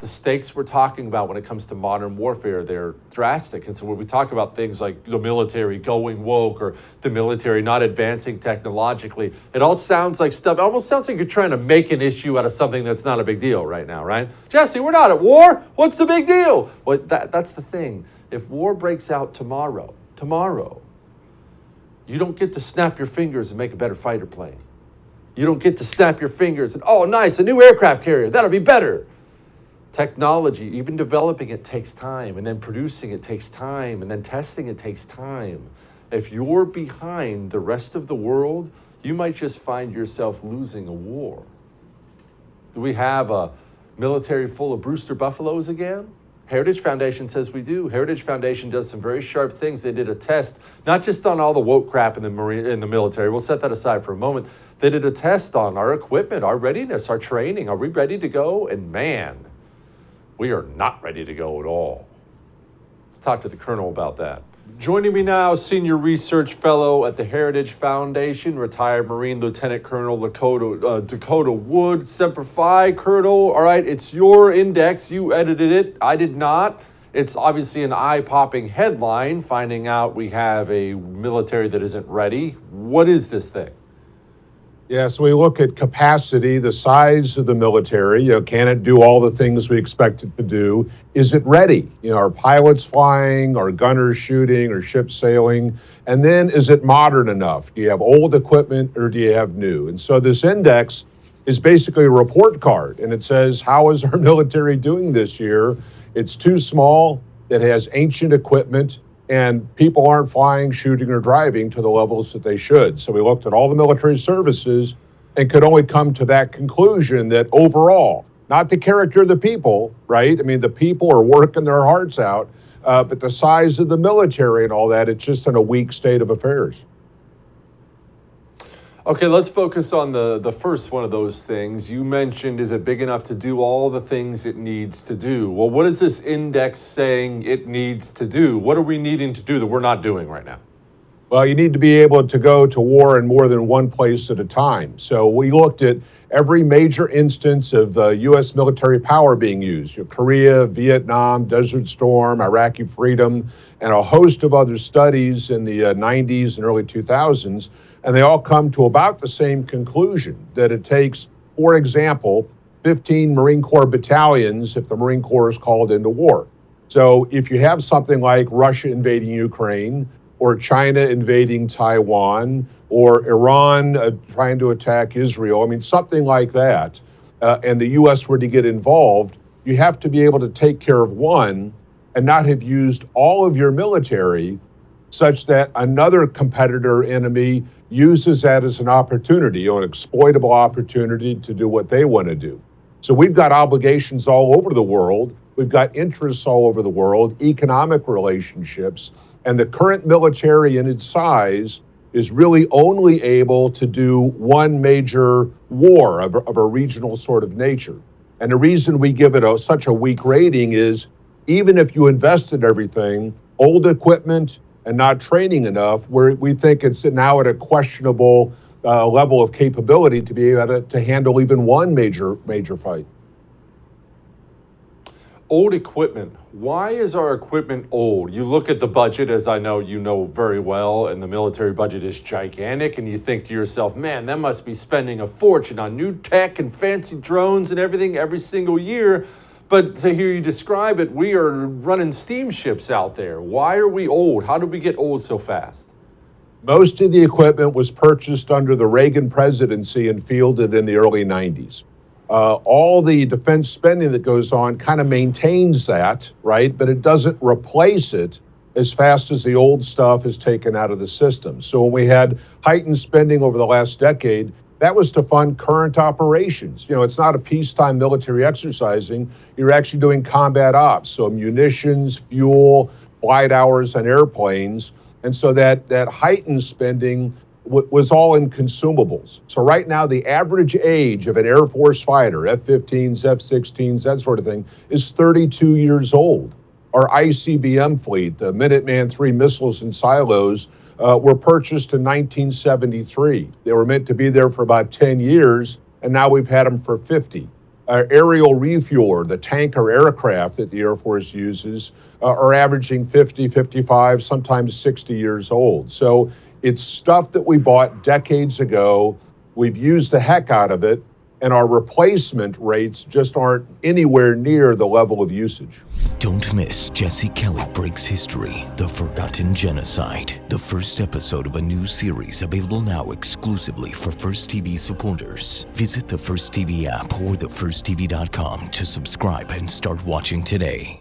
the stakes we're talking about when it comes to modern warfare, they're drastic. And so when we talk about things like the military going woke or the military not advancing technologically, it all sounds like stuff. It almost sounds like you're trying to make an issue out of something that's not a big deal right now, right? Jesse, we're not at war. What's the big deal? Well, that's the thing. If war breaks out tomorrow, you don't get to snap your fingers and make a better fighter plane. You don't get to snap your fingers and, oh, nice, a new aircraft carrier. That'll be better. Technology, even developing it takes time, and then producing it takes time, and then testing it takes time. If you're behind the rest of the world, you might just find yourself losing a war. Do we have a military full of Brewster Buffaloes again? Heritage Foundation says we do. Heritage Foundation does some very sharp things. They did a test, not just on all the woke crap in the military. We'll set that aside for a moment. They did a test on our equipment, our readiness, our training. Are we ready to go? And man, we are not ready to go at all. Let's talk to the Colonel about that. Joining me now, Senior Research Fellow at the Heritage Foundation, retired Marine Lieutenant Colonel Dakota Wood. Semper Fi, Colonel. All right, it's your index. You edited it. I did not. It's obviously an eye-popping headline, finding out we have a military that isn't ready. What is this thing? Yeah, so we look at capacity, the size of the military. Can it do all the things we expect it to do? Is it ready? Are pilots flying, are gunners shooting, or ships sailing? And then is it modern enough? Do you have old equipment or do you have new? And so this index is basically a report card, and it says, how is our military doing this year? It's too small, it has ancient equipment, and people aren't flying, shooting, or driving to the levels that they should. So we looked at all the military services and could only come to that conclusion that overall, not the character of the people, right? I mean, the people are working their hearts out, but the size of the military and all that, it's just in a weak state of affairs. Okay, let's focus on the first one of those things. You mentioned, is it big enough to do all the things it needs to do? Well, what is this index saying it needs to do? What are we needing to do that we're not doing right now? Well, you need to be able to go to war in more than one place at a time. So we looked at every major instance of U.S. military power being used. Korea, Vietnam, Desert Storm, Iraqi freedom, and a host of other studies in the 90s and early 2000s. And they all come to about the same conclusion, that it takes, for example, 15 Marine Corps battalions if the Marine Corps is called into war. So if you have something like Russia invading Ukraine, or China invading Taiwan, or Iran trying to attack Israel, I mean, something like that, and the U.S. were to get involved, you have to be able to take care of one and not have used all of your military such that another competitor enemy uses that as an opportunity, an exploitable opportunity to do what they want to do. So we've got obligations all over the world. We've got interests all over the world, economic relationships, and the current military in its size is really only able to do one major war of a regional sort of nature. And the reason we give it such a weak rating is even if you invested everything, old equipment, and not training enough, where we think it's now at a questionable level of capability to be able to handle even one major fight. Old equipment. Why is our equipment old? You look at the budget, as I know you know very well, and the military budget is gigantic, and you think to yourself, man, that must be spending a fortune on new tech and fancy drones and everything every single year. But to hear you describe it, we are running steamships out there. Why are we old? How did we get old so fast? Most of the equipment was purchased under the Reagan presidency and fielded in the early 90s. All the defense spending that goes on kind of maintains that, right? But it doesn't replace it as fast as the old stuff is taken out of the system. So when we had heightened spending over the last decade, that was to fund current operations. It's not a peacetime military exercising. You're actually doing combat ops, so munitions, fuel, flight hours on airplanes. And so that heightened spending was all in consumables. So right now, the average age of an Air Force fighter, F-15s, F-16s, that sort of thing, is 32 years old. Our ICBM fleet, the Minuteman III missiles and silos, were purchased in 1973. They were meant to be there for about 10 years, and now we've had them for 50. aerial refueler, the tanker aircraft that the Air Force uses, are averaging 50, 55, sometimes 60 years old. So it's stuff that we bought decades ago. We've used the heck out of it, and our replacement rates just aren't anywhere near the level of usage. Don't miss Jesse Kelly Breaks History, The Forgotten Genocide, the first episode of a new series available now exclusively for First TV supporters. Visit the First TV app or thefirsttv.com to subscribe and start watching today.